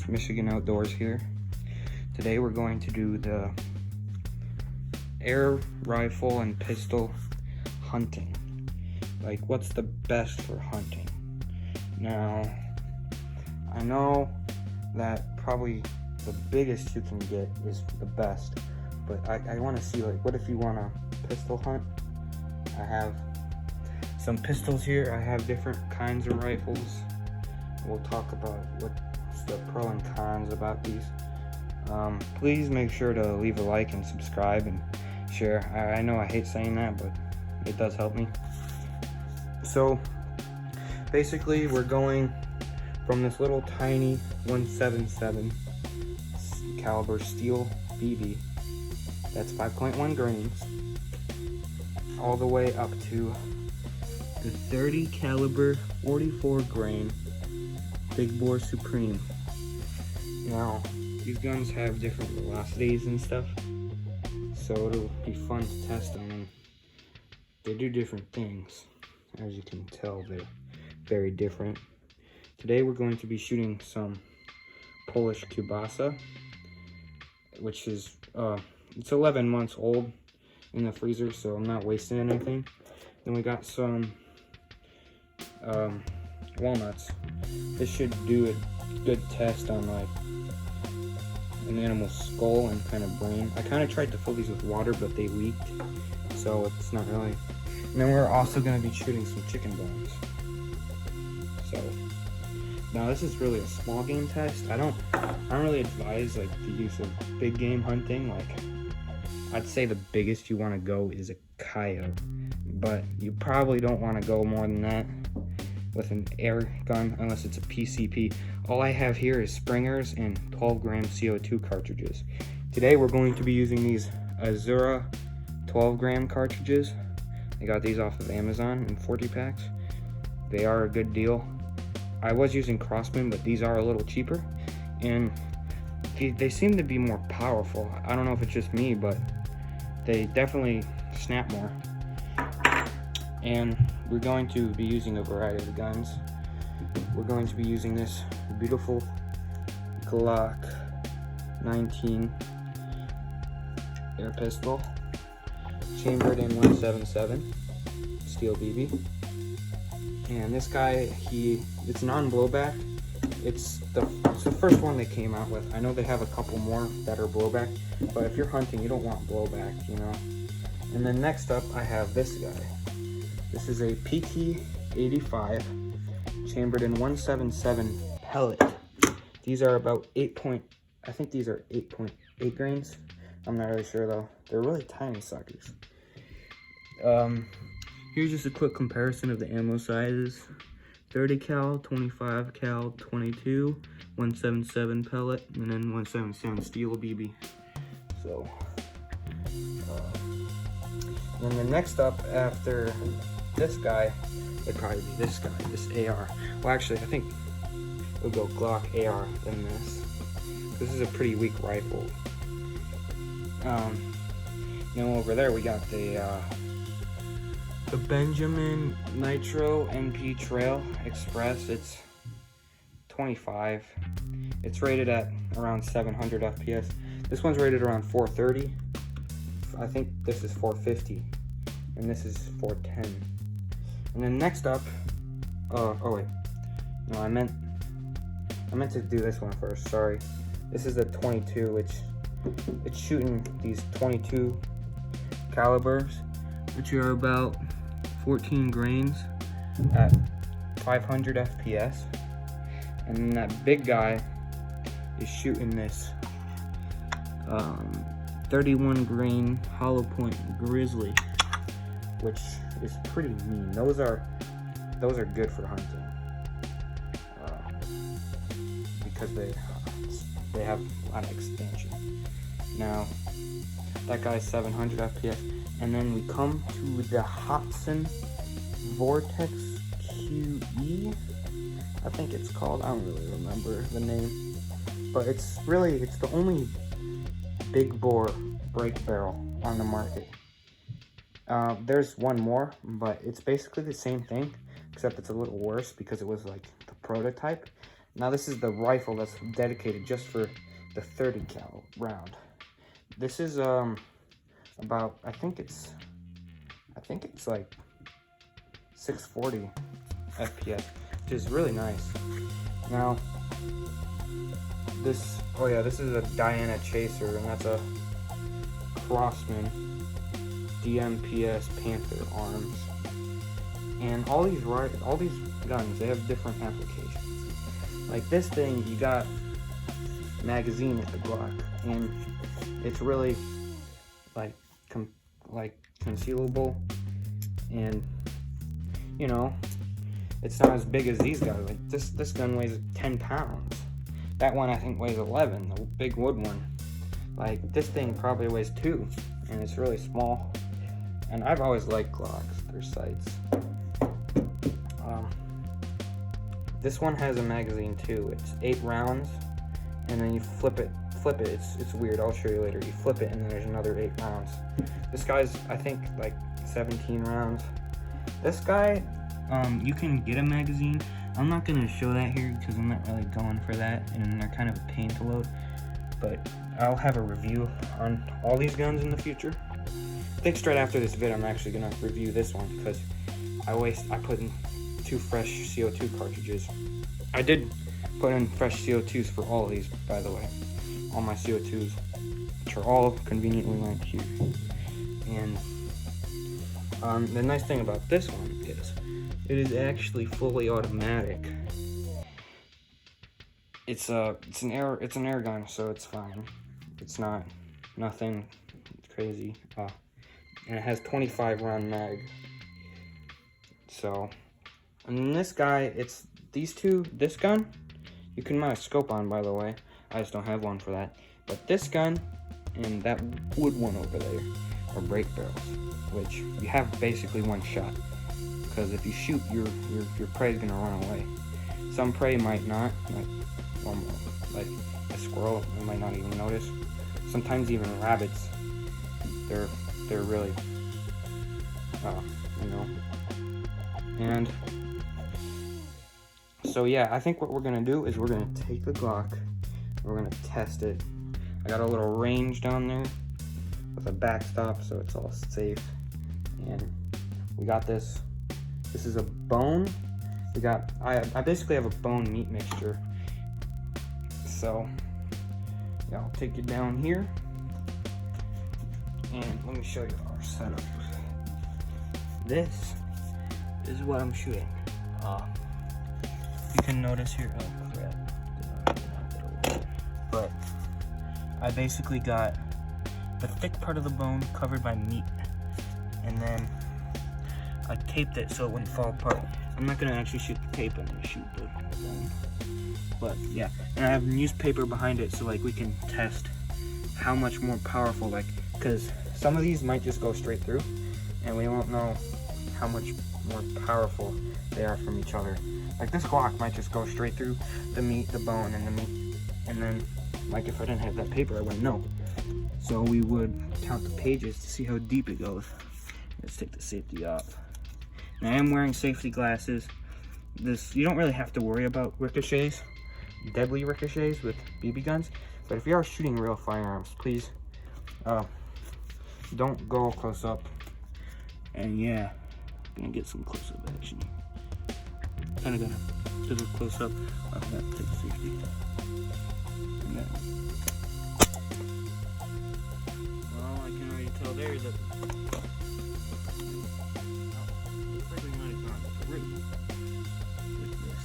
Michigan Outdoors here. Today we're going to do the air rifle and pistol hunting. Like, what's the best for hunting? Now, I know that probably the biggest you can get is the best, but I want to see, like, what if you want to pistol hunt? I have some pistols here. I have different kinds of rifles. We'll talk about what's the pro and cons about these. Please make sure to leave a like and subscribe and share. I know I hate saying that, but it does help me. So basically we're going from this little tiny 177 caliber steel BB that's 5.1 grains all the way up to the 30 caliber 44 grain Big Bore Supreme. Now, these guns have different velocities and stuff, so it'll be fun to test them, and they do different things. As you can tell, they're very different. Today we're going to be shooting some Polish Kielbasa, which is, it's 11 months old in the freezer, so I'm not wasting anything. Then we got some walnuts. This should do a good test on like an animal's skull and kind of brain. I kind of tried to fill these with water, but they leaked, so it's not really. And then we're also going to be shooting some chicken bones. So now this is really a small game test. I don't really advise like the use of big game hunting. Like, I'd say the biggest you want to go is a coyote, but you probably don't want to go more than that with an air gun unless it's a PCP. All I have here is Springers and 12 gram CO2 cartridges. Today we're going to be using these Azura 12 gram cartridges. I got these off of Amazon in 40 packs. They are a good deal. I was using Crossman, but these are a little cheaper, and they seem to be more powerful. I don't know if it's just me, but they definitely snap more. And we're going to be using a variety of guns. We're going to be using this beautiful Glock 19 air pistol, chambered in 177 steel BB. And this guy, it's non-blowback. It's the first one they came out with. I know they have a couple more that are blowback, but if you're hunting, you don't want blowback, you know. And then next up, I have this guy. This is a PT85 chambered in 177 pellet. These are about I think these are 8.8 grains. I'm not really sure though. They're really tiny suckers. Here's just a quick comparison of the ammo sizes. 30 cal, 25 cal, 22, 177 pellet, and then 177 steel BB. So, then the next up after this guy would probably be this guy, this AR. Well, actually, I think we'll go Glock AR than this. This is a pretty weak rifle. Then over there we got the Benjamin Nitro MP Trail Express. It's 25. It's rated at around 700 FPS. This one's rated around 430. I think this is 450, and this is 410. And then next up, oh wait, no, I meant to do this one first. Sorry, this is a 22, which it's shooting these 22 calibers, which are about 14 grains at 500 FPS. And then that big guy is shooting this 31 grain hollow point Grizzly, which is pretty mean. Those are good for hunting because they have a lot of expansion. Now that guy's 700 FPS, and then we come to the Hobson Vortex QE. I think it's called. I don't really remember the name, but it's the only big bore break barrel on the market. There's one more, but it's basically the same thing, except it's a little worse because it was like the prototype. Now this is the rifle that's dedicated just for the 30 cal round. This is about, I think it's like 640 FPS, which is really nice. Now this, oh yeah, this is a Diana Chaser, and that's a Crossman DMPS Panther arms. And all these guns, they have different applications. Like this thing, you got magazine with the Glock, and it's really like concealable, and you know, it's not as big as these guys. Like this gun weighs 10 pounds. That one I think weighs 11, the big wood one. Like this thing probably weighs 2, and it's really small. And I've always liked Glocks, their sights. This one has a magazine too. It's 8 rounds, and then you flip it. It's weird. I'll show you later. You flip it, and then there's another 8 rounds. This guy's, I think, like 17 rounds. This guy, you can get a magazine. I'm not gonna show that here because I'm not really going for that, and they're kind of a pain to load. But I'll have a review on all these guns in the future. I think straight after this vid, I'm actually gonna review this one because I put in 2 fresh CO2 cartridges. I did put in fresh CO2s for all of these, by the way. All my CO2s, which are all conveniently linked here. And the nice thing about this one is it is actually fully automatic. It's an air gun, so it's fine. It's nothing crazy. And it has 25 round mag. So, and then this guy, it's these two. This gun, you can mount a scope on, by the way. I just don't have one for that. But this gun and that wood one over there are break barrels, which you have basically one shot. Because if you shoot, your prey is gonna run away. Some prey might not, like a squirrel, they might not even notice. Sometimes even rabbits, they're really, you know. And so yeah, I think what we're gonna do is we're gonna take the Glock, we're gonna test it. I got a little range down there with a backstop, so it's all safe. And we got this. This is a bone. I basically have a bone meat mixture. So yeah, I'll take you down here, and let me show you our setup. This is what I'm shooting. You can notice here, oh crap, but I basically got the thick part of the bone covered by meat, and then I taped it so it wouldn't fall apart. I'm not gonna actually shoot the tape, I'm gonna shoot the bone. But yeah, and I have newspaper behind it so like we can test how much more powerful, like, because some of these might just go straight through, and we won't know how much more powerful they are from each other. Like this Glock might just go straight through the meat, the bone, and the meat, and then like if I didn't have that paper, I wouldn't know. So we would count the pages to see how deep it goes. Let's take the safety off. Now I am wearing safety glasses. You don't really have to worry about ricochets, deadly ricochets with BB guns, but if you are shooting real firearms, please don't go close up. And yeah, I'm gonna get some close up action. Kinda gonna do a close up. I'm gonna take the safety. And then, well, I can already tell there that looks like we might have gone through with this.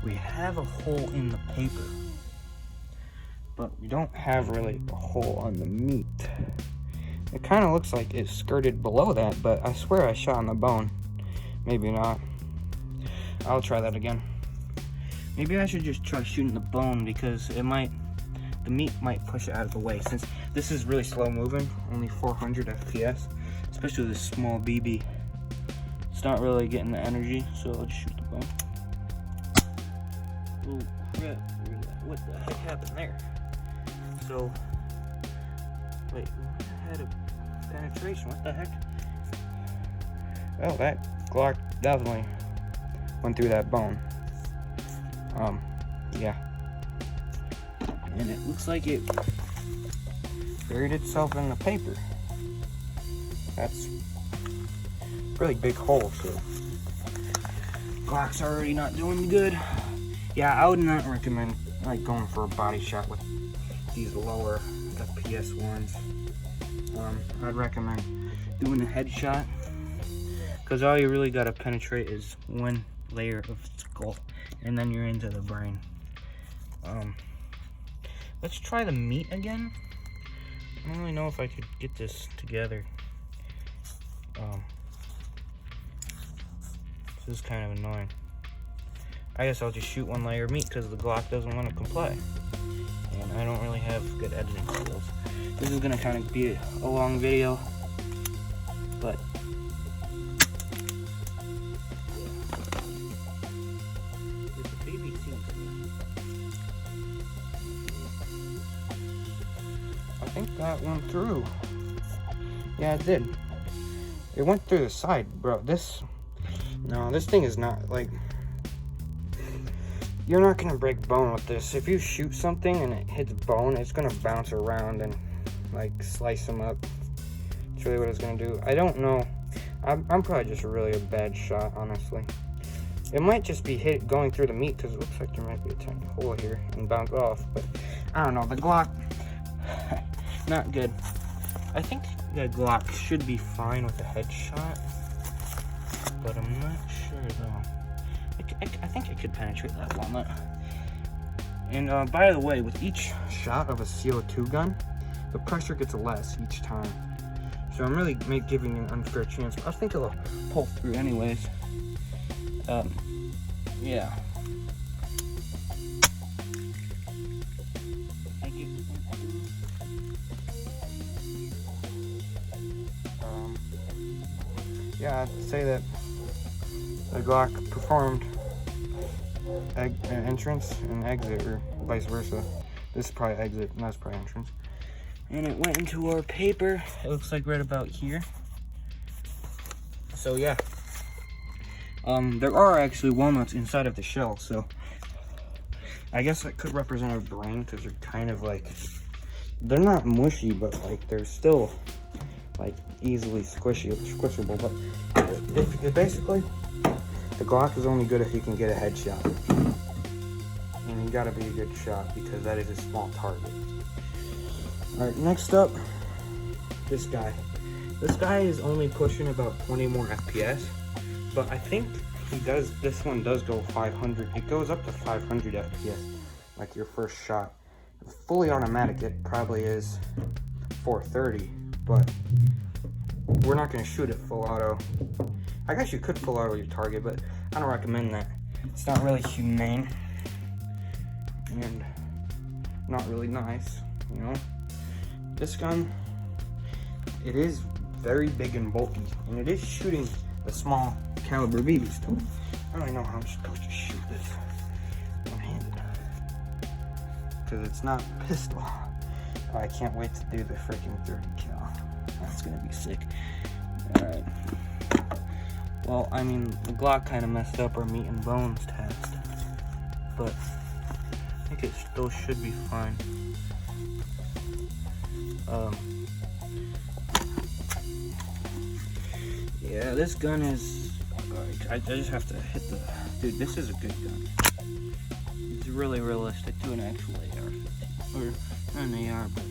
We have a hole in the paper, but we don't have really a hole on the meat. It kind of looks like it's skirted below that, but I swear I shot on the bone. Maybe not. I'll try that again. Maybe I should just try shooting the bone because the meat might push it out of the way. Since this is really slow moving, only 400 FPS, especially with this small BB. It's not really getting the energy, so I'll just shoot the bone. Oh crap, what the heck happened there? So, wait, I had a penetration, what the heck? Oh, that Glock definitely went through that bone. Yeah. And it looks like it buried itself in the paper. That's a really big hole, so Glock's already not doing good. Yeah, I would not recommend like going for a body shot with these lower FPS ones. I'd recommend doing a headshot, because all you really gotta penetrate is one layer of skull, and then you're into the brain. Let's try the meat again. I don't really know if I could get this together. This is kind of annoying. I guess I'll just shoot one layer of meat because the Glock doesn't want to comply. And I don't really have good editing skills. This is gonna kind of be a long video, but I think that went through. Yeah, it did. It went through the side, bro. This thing is not like, you're not gonna break bone with this. If you shoot something and it hits bone, it's gonna bounce around and like slice them up. That's really what it's gonna do. I don't know. I'm probably just really a bad shot, honestly. It might just be going through the meat, because it looks like there might be a tiny hole here and bounce off. But I don't know. The Glock, not good. I think the Glock should be fine with a headshot, but I'm not sure though. I think it could penetrate that walnut. And by the way, with each shot of a CO2 gun, the pressure gets less each time. So I'm really giving you an unfair chance. But I think it'll pull through anyways. Yeah. Thank you. Yeah, I'd say that the Glock performed entrance and exit, or vice versa. This is probably exit, and that's probably entrance. And it went into our paper. It looks like right about here. So yeah. There are actually walnuts inside of the shell, so I guess that could represent our brain, because they're kind of like, they're not mushy, but like they're still like easily squishable. But if basically, the Glock is only good if you can get a headshot, and you gotta be a good shot because that is a small target. All right, next up, this guy. This guy is only pushing about 20 more FPS. But I think this one does go 500. It goes up to 500 FPS, like your first shot. Fully automatic, it probably is 430, but we're not going to shoot it full auto. I guess you could full auto your target, but I don't recommend that. It's not really humane, and not really nice, you know? This gun, it is very big and bulky, and it is shooting the small caliber BB still. I don't even know how I'm supposed to shoot this one-handed, because it's not a pistol. Oh, I can't wait to do the freaking 30 cal. That's gonna be sick. Alright. Well, I mean, the Glock kind of messed up our meat and bones test, but I think it still should be fine. Yeah, this gun is, I just have to hit the, dude, this is a good gun. It's really realistic to an actual AR-15, or not an AR, but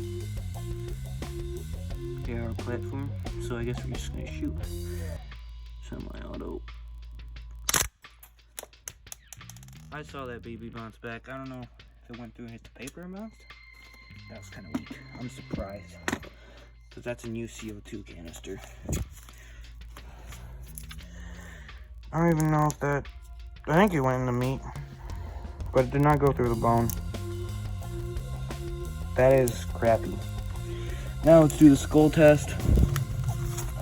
AR platform. So I guess we're just gonna shoot semi-auto. I saw that BB bounce back. I don't know if it went through and hit the paper and bounced. That was kind of weak. I'm surprised, because that's a new CO2 canister. I don't even know if that, I think it went in the meat, but it did not go through the bone. That is crappy. Now let's do the skull test.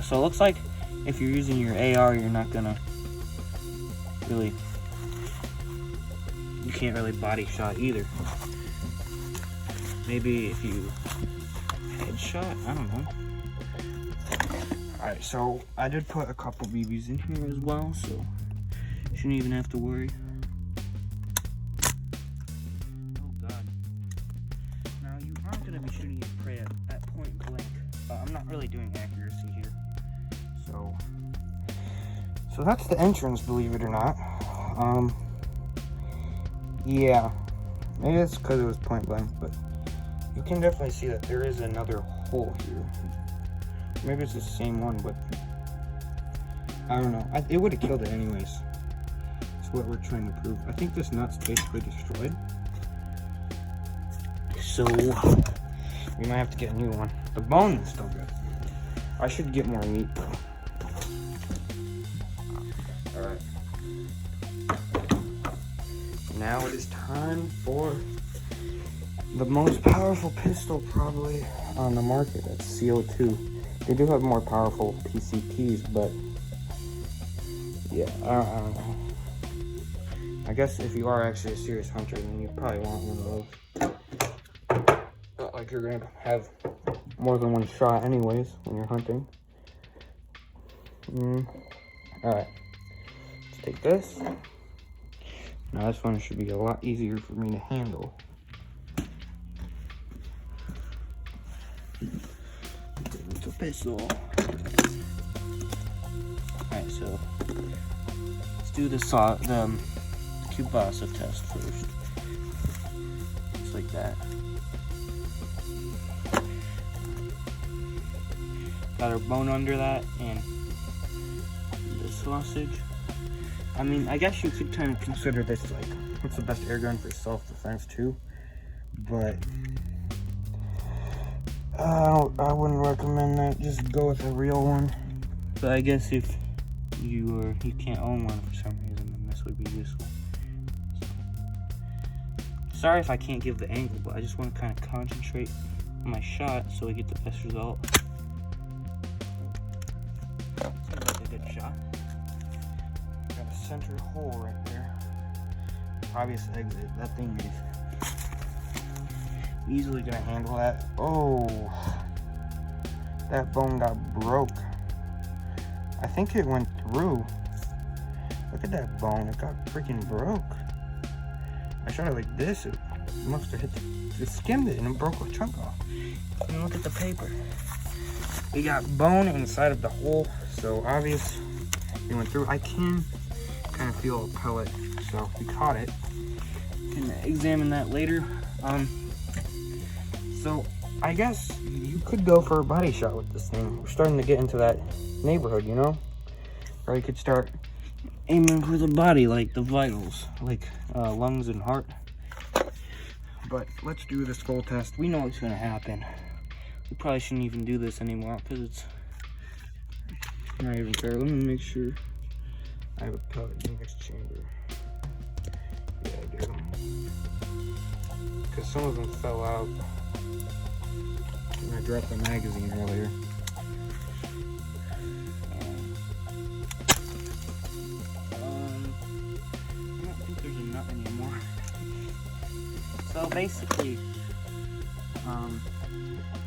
So it looks like if you're using your AR, you're not gonna really, you can't really body shot either. Maybe if you headshot, I don't know. Alright, so I did put a couple BBs in here as well, so shouldn't even have to worry. Oh god. Now you aren't going to be shooting your prey at point blank, but I'm not really doing accuracy here. So that's the entrance, believe it or not. Yeah, maybe it's because it was point blank, but you can definitely see that there is another hole here. Maybe it's the same one, but I don't know. It would have killed it anyways. That's what we're trying to prove. I think this nut's basically destroyed. So we might have to get a new one. The bone is still good. I should get more meat though. Alright. Now it is time for the most powerful pistol probably on the market. That's CO2. They do have more powerful PCPs, but yeah, I don't know. I guess if you are actually a serious hunter, then you probably want one of those. Not like you're gonna have more than one shot anyways when you're hunting. Alright, let's take this. Now this one should be a lot easier for me to handle. It's a pistol. Alright, so let's do the Kubasa test first. Just like that. Got our bone under that and the sausage. I mean, I guess you could kind of consider this like, what's the best air gun for self-defense too, but I wouldn't recommend that. Just go with a real one. But I guess if you can't own one for some reason, then this would be useful. So, sorry if I can't give the angle, but I just want to kind of concentrate on my shot so we get the best result. That's a good shot. Got a center hole right there. Obvious exit. That thing is easily gonna handle that. Oh, that bone got broke. I think it went through. Look at that bone. It got freaking broke. I shot it like this. It must have hit it skimmed it and it broke a chunk off. And look at the paper. We got bone inside of the hole, so obvious it went through. I can kind of feel a pellet, so we caught it. Can examine that later. So I guess you could go for a body shot with this thing. We're starting to get into that neighborhood, you know? Or you could start aiming for the body, like the vitals, like lungs and heart. But let's do the skull test. We know what's gonna happen. We probably shouldn't even do this anymore because it's not even fair. Let me make sure I have a pellet in this chamber. Yeah, I do. Because some of them fell out. And I dropped the magazine earlier. I don't think there's a nut anymore. So basically,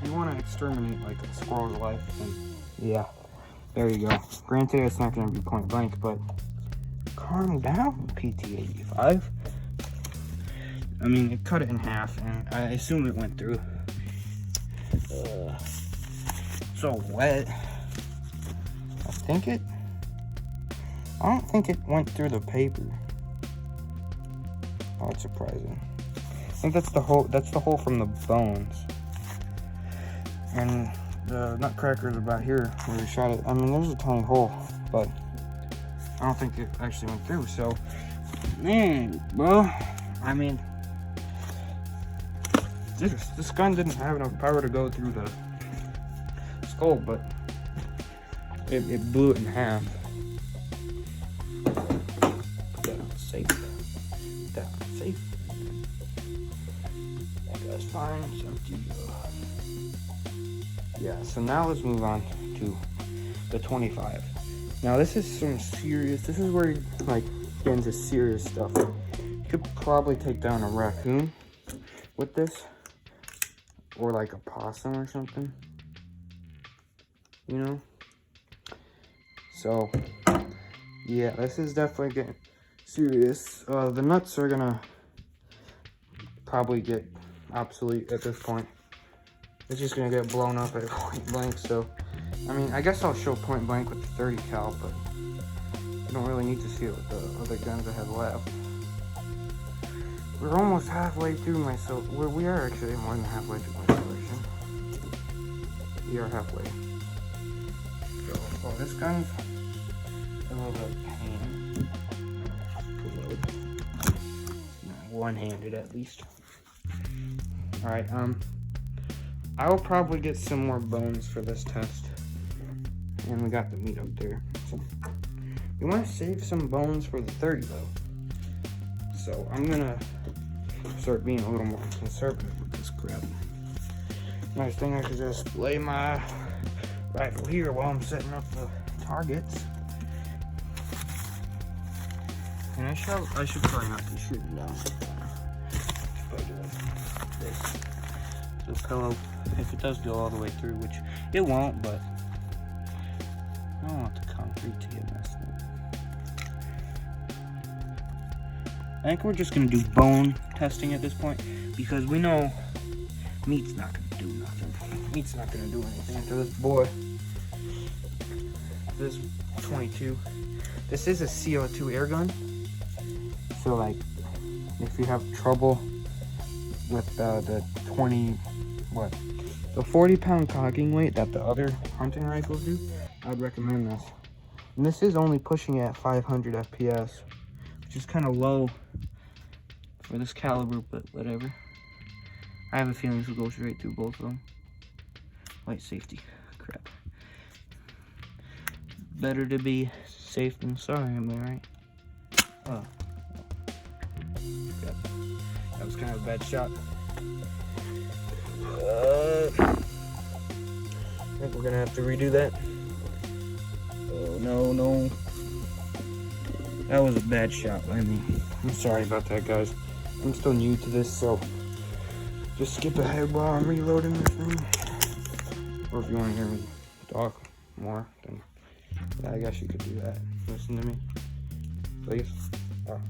you want to exterminate like a squirrel's life, and yeah, there you go. Granted, it's not going to be point blank, but calm down, PT85. I mean, it cut it in half, and I assume it went through. It's all wet. I don't think it went through the paper. Oh, it's surprising. I think that's the hole from the bones. And the nutcracker is about here where we shot it. I mean, there's a tiny hole, but I don't think it actually went through. So, man, bro, I mean, this gun didn't have enough power to go through the skull, but it blew it in half. Put that on safe. Put that on safe. That guy's fine. It's empty. Yeah, so now let's move on to the 25. Now this is this is where you like get into serious stuff. You could probably take down a raccoon with this, or like a possum or something, you know? So, yeah, this is definitely getting serious. The nuts are gonna probably get obsolete at this point. It's just gonna get blown up at point blank. So, I mean, I guess I'll show point blank with the 30 cal, but you don't really need to see it with the other guns I have left. We're almost halfway through my we are actually more than halfway through my selection. We are halfway. So, oh, this gun's a little bit of pain to load. One-handed at least. Alright, I will probably get some more bones for this test. And we got the meat up there. So we want to save some bones for the 30 though. So I'm gonna start being a little more conservative with this crap. Nice thing I could just lay my rifle here while I'm setting up the targets. And I should probably not be shooting down. By doing this. The pillow, if it does go all the way through, which it won't, but I don't want the concrete to get messed up. I think we're just gonna do bone testing at this point because we know meat's not gonna do nothing. Meat's not gonna do anything to this boy. This 22. This is a CO2 air gun. So like, if you have trouble with the 40-pound cocking weight that the other hunting rifles do, I would recommend this. And this is only pushing at 500 FPS, which is kind of low for this caliber, but whatever. I have a feeling this will go straight through both of them. Light safety, crap. Better to be safe than sorry, am I right? Oh. Yep. That was kind of a bad shot. I think we're gonna have to redo that. Oh no. That was a bad shot by me. I'm sorry about that, guys. I'm still new to this, so just skip ahead while I'm reloading this thing. Or if you want to hear me talk more, then yeah, I guess you could do that. Listen to me, please. Oh.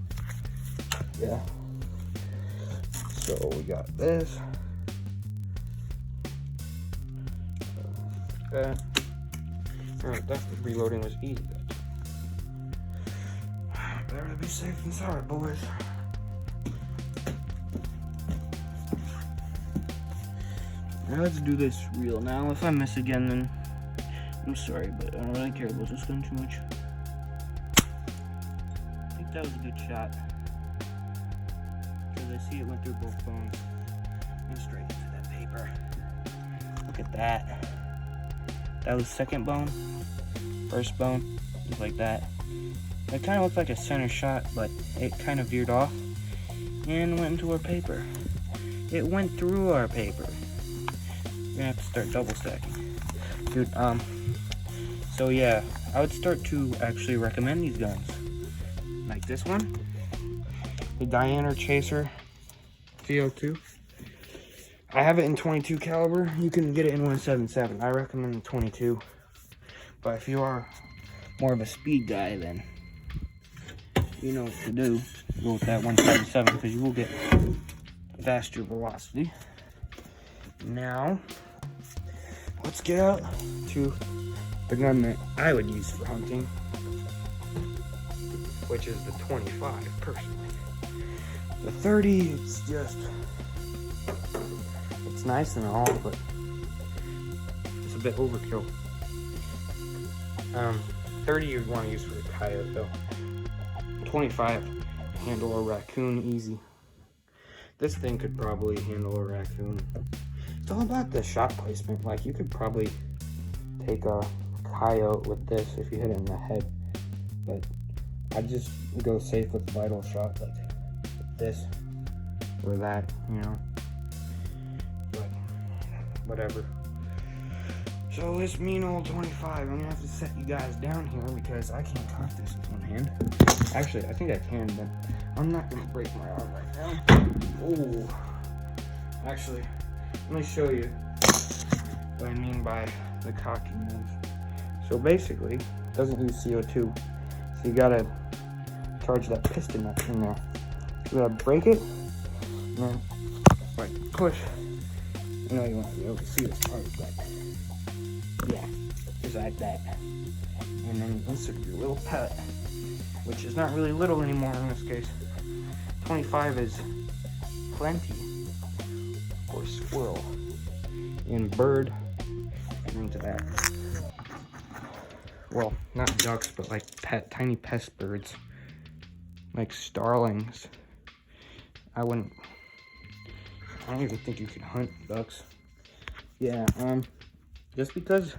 Yeah. So we got this. That. Alright, that reloading was easy. Better to be safe than sorry, boys. Now let's do this real. Now, if I miss again, then I'm sorry, but I don't really care about this gun too much. I think that was a good shot. Because I see it went through both bones and straight into that paper. Look at that. That was second bone. First bone, just like that. It kind of looked like a center shot, but it kind of veered off and went into our paper. It went through our paper. We're gonna have to start double stacking. Dude, so yeah, I would start to actually recommend these guns. Like this one, the Diana Chaser CO2. I have it in 22 caliber. You can get it in 177. I recommend the 22. But if you are more of a speed guy, then you know what to do. Go with that 177 because you will get faster velocity. Now, let's get out to the gun that I would use for hunting, which is the 25 personally. The 30, it's nice and all, but it's a bit overkill. 30 you'd want to use for a coyote though. 25, handle a raccoon easy. This thing could probably handle a raccoon. It's all about the shot placement. Like, you could probably take a coyote with this if you hit it in the head, but I'd just go safe with vital shot, like this or that, you know. But whatever. So this mean old 25, I'm gonna have to set you guys down here because I can't cock this with one hand. Actually, I think I can, but I'm not gonna break my arm right now. Oh, actually, let me show you what I mean by the cocking move. So basically, doesn't use CO2. So you gotta charge that piston up in there. You gotta break it, and then like push. You know, you want to be able to see this part, but yeah, just like that. And then you insert your little pellet, which is not really little anymore in this case. 25 is plenty for squirrel and bird. I'm into that. Well, not ducks, but like tiny pest birds, like starlings. I don't even think you can hunt ducks. Yeah, just because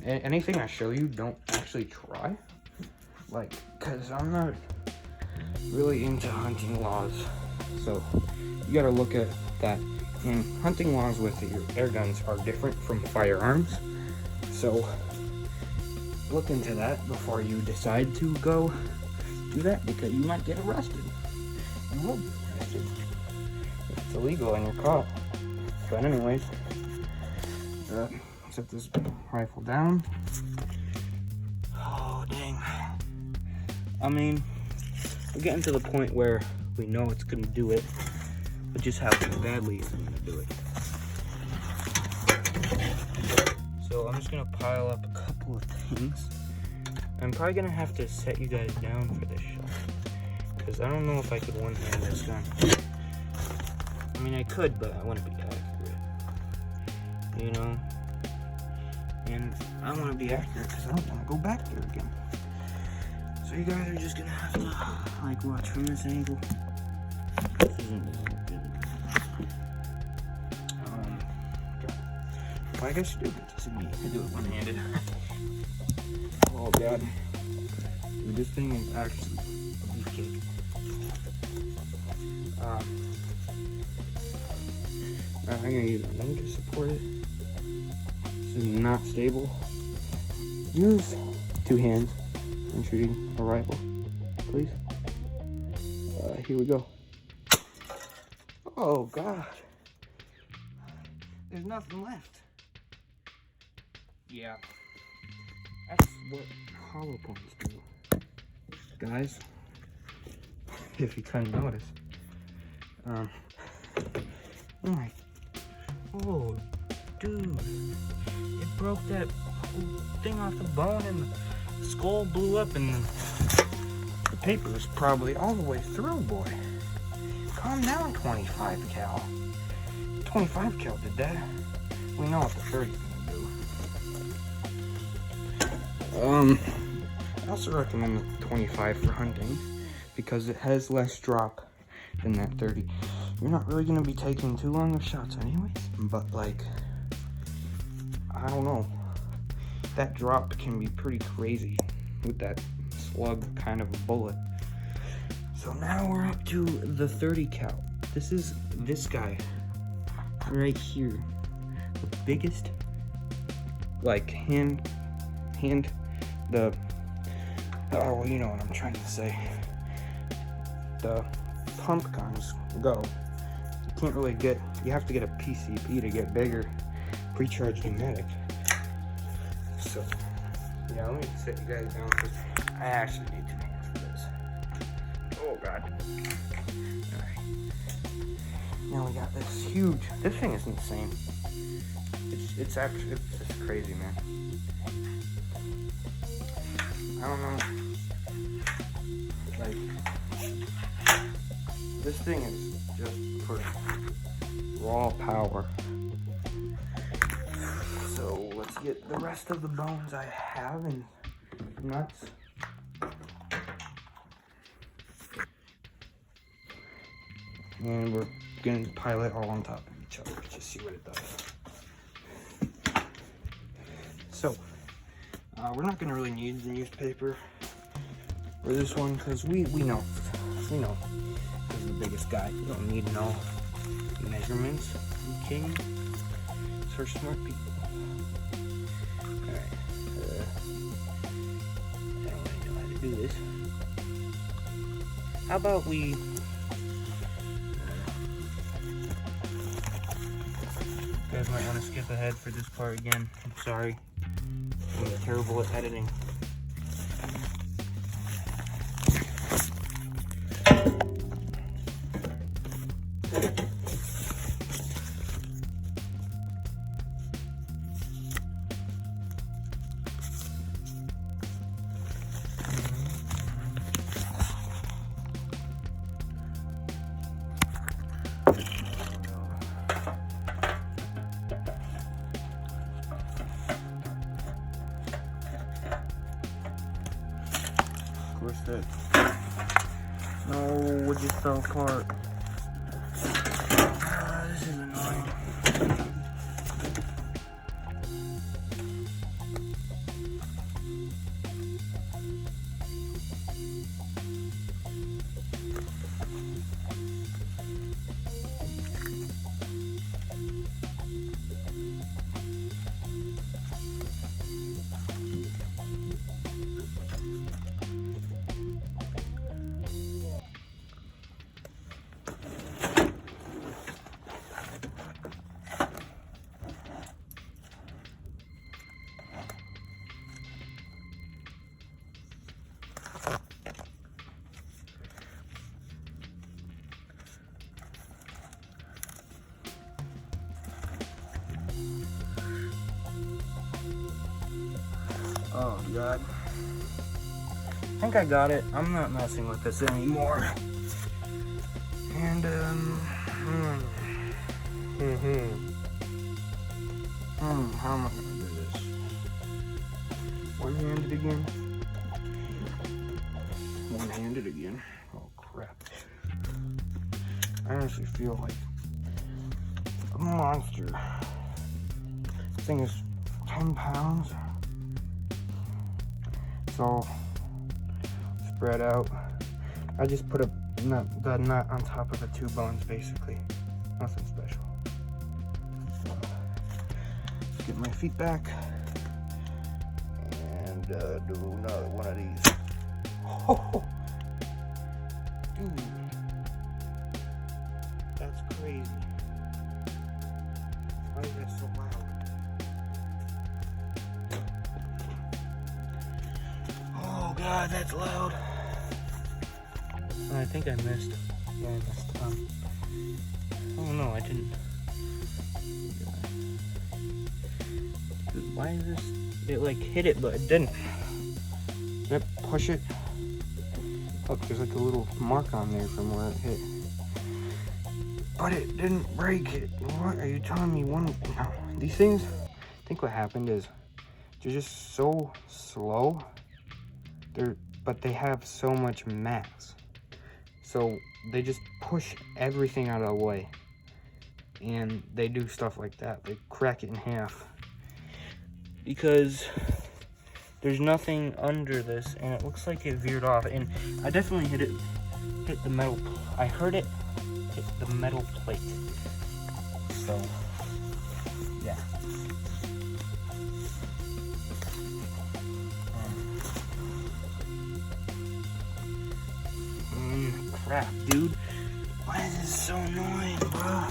anything I show you, don't actually try. Like, cause I'm not really into hunting laws. So you gotta look at that. And hunting laws with your air guns are different from firearms. So look into that before you decide to go do that, because you might get arrested. You will be arrested if it's illegal and you're caught. But anyways, set this rifle down. Oh dang. I mean, we're getting to the point where we know it's gonna do it, but just how badly it's gonna do it. So I'm just gonna pile up a couple of things. I'm probably gonna have to set you guys down for this shot, because I don't know if I could one-hand this gun. I mean, I could, but I wouldn't be accurate, you know? And I want to be accurate because I don't want to go back there again. So you guys are just gonna have to like watch from this angle. This isn't good. Well, I guess you do get to see me do it one-handed. Oh god. Dude, this thing is actually a beefcake. I'm gonna use a leg to support it. This is not stable. Use 2 hands when shooting a rifle, please. Here we go. Oh god. There's nothing left. Yeah. That's what hollow points do. Guys, if you couldn't notice. Oh my. Oh, dude. It broke that whole thing off the bone and the skull blew up and the paper is probably all the way through, boy. Calm down, 25 cal. 25 cal did that. We know what the 30's gonna do. I also recommend the 25 for hunting because it has less drop than that 30. You're not really gonna be taking too long of shots anyways, but like, I don't know. That drop can be pretty crazy with that slug kind of a bullet. So now we're up to the 30 cal. This is this guy right here. The biggest, like oh, you know what I'm trying to say. The pump guns go. You can't really get, you have to get a PCP to get bigger, pre-charged pneumatic. So, yeah, let me set you guys down because I actually need 2 hands for this. Oh god. Alright. Now we got this huge, this thing is insane. It's actually, it's crazy, man. I don't know. Like, this thing is just for raw power. So let's get the rest of the bones I have and nuts. And we're gonna pile it all on top of each other. Just see what it does. So, we're not gonna really need the newspaper for this one because we know. We know. This is the biggest guy. You don't need no measurements. Okay? It's for smart people. Alright. I don't really know how to do this. How about we... You guys might want to skip ahead for this part again. I'm sorry. I'm terrible at editing. What's that? No, it just fell apart. This is annoying. Oh God. I think I got it. I'm not messing with this anymore. And how am I gonna do this? One-handed again? One-handed again. Oh crap. I honestly feel like a monster. This thing is 10 pounds. So spread out. I just put the nut on top of the 2 bones, basically. Nothing special. So, let's get my feet back and do another one of these. Oh, dude, that's crazy. Why is that so loud? Oh God, that's loud. I think I missed. Yeah, I missed. Oh no, I didn't. Dude, why is this? It like hit it, but it didn't. Did I push it? Look, there's like a little mark on there from where it hit. But it didn't break it. What are you telling me? No, these things, I think what happened is they're just so slow. But they have so much mass. So they just push everything out of the way. And they do stuff like that. They crack it in half. Because there's nothing under this, and it looks like it veered off. And I definitely hit the metal. I heard it hit the metal plate. So, yeah. Crap, dude. Why is this so annoying, bro?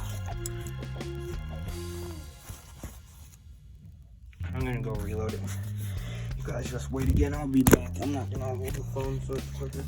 I'm gonna go reload it. You guys just wait again. I'll be back. I'm not gonna hold the phone so it's quicker.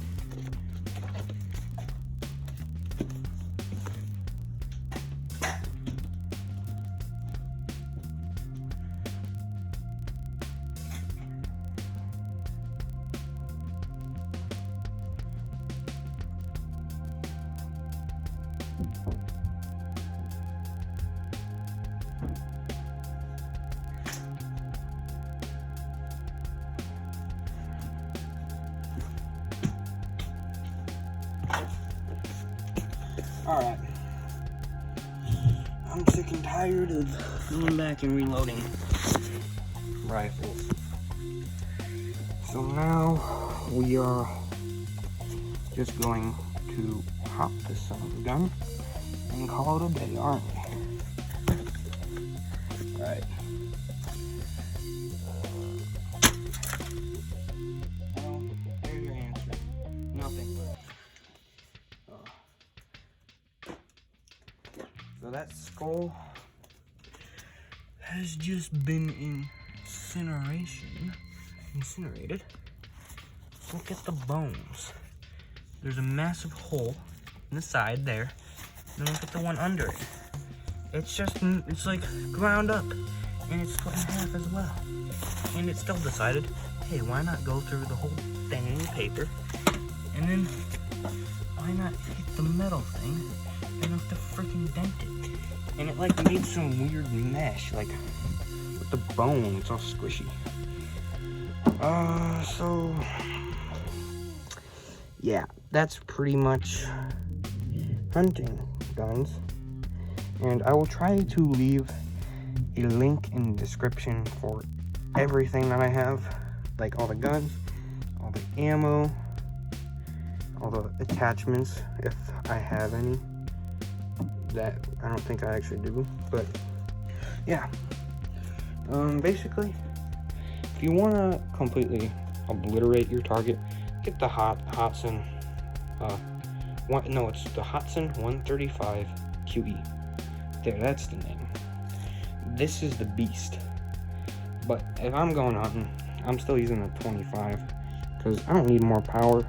Alright. I'm sick and tired of going back and reloading rifles. So now we are just going to pop this son of a gun and call it a day, aren't we? Alright. Well, there's your answer. Nothing. So that skull has just been in incinerated, look at the bones. There's a massive hole in the side there, and look at the one under it. It's like ground up, and it's split in half as well. And it still decided, hey, why not go through the whole thing in paper, and then why not hit the metal thing enough to freaking dent it? And it like made some weird mesh, like with the bone, it's all squishy. So yeah, that's pretty much hunting guns. And I will try to leave a link in the description for everything that I have, like all the guns, all the ammo, all the attachments, if I have any. That I don't think I actually do, but yeah. Basically, if you want to completely obliterate your target, get the Hatsan. It's the Hatsan 135 QE. There, that's the name. This is the beast. But if I'm going hunting, I'm still using the 25 because I don't need more power.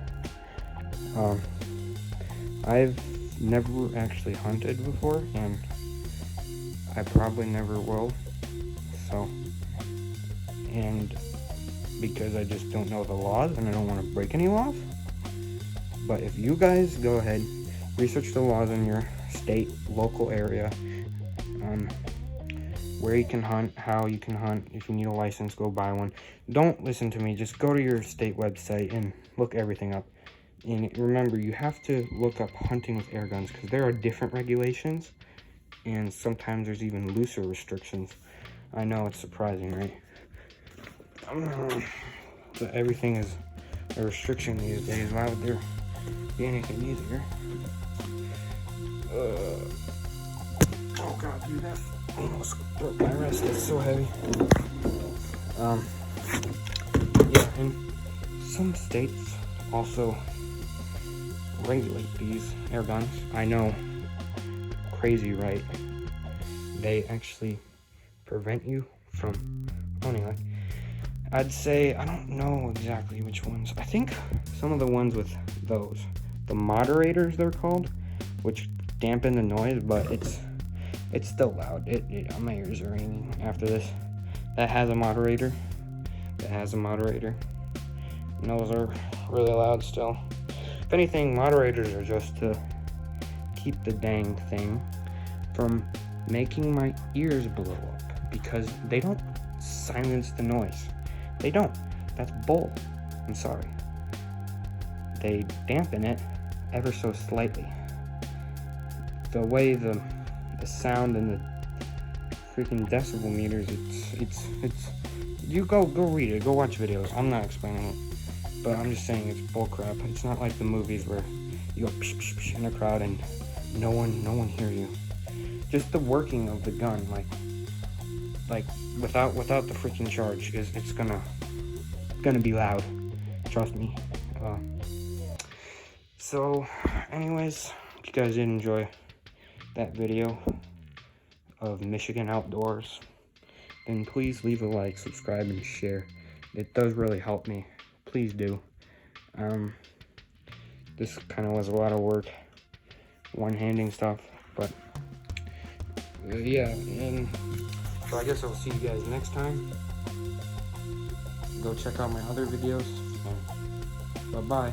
I've never actually hunted before, and I probably never will. So, and because I just don't know the laws and I don't want to break any laws. But if you guys go ahead, research the laws in your state, local area, where you can hunt, how you can hunt. If you need a license, go buy one. Don't listen to me, just go to your state website and look everything up. And remember, you have to look up hunting with air guns because there are different regulations, and sometimes there's even looser restrictions. I know, it's surprising, right? But everything is a restriction these days. Why would there be anything easier? Oh god, dude, that almost broke my wrist. It's so heavy. Yeah, and some states also regulate these air guns. I know, crazy, right? They actually prevent you from owning it. I'd say, I don't know exactly which ones. I think some of the ones with those, the moderators they're called, which dampen the noise, but it's still loud. My ears are ringing after this. That has a moderator. And those are really loud still. If anything, moderators are just to keep the dang thing from making my ears blow up, because they don't silence the noise. They don't. That's bull. I'm sorry. They dampen it ever so slightly. The way the sound and the freaking decibel meters, it's you go read it, go watch videos. I'm not explaining it, but I'm just saying it's bullcrap. It's not like the movies where you go psh, psh, psh in a crowd and no one hear you. Just the working of the gun, like without the freaking charge, it's gonna be loud. Trust me. So, anyways, if you guys did enjoy that video of Michigan Outdoors, then please leave a like, subscribe, and share. It does really help me. Please do. This kind of was a lot of work, one-handing stuff, but yeah, and so I guess I'll see you guys next time. Go check out my other videos, and bye-bye.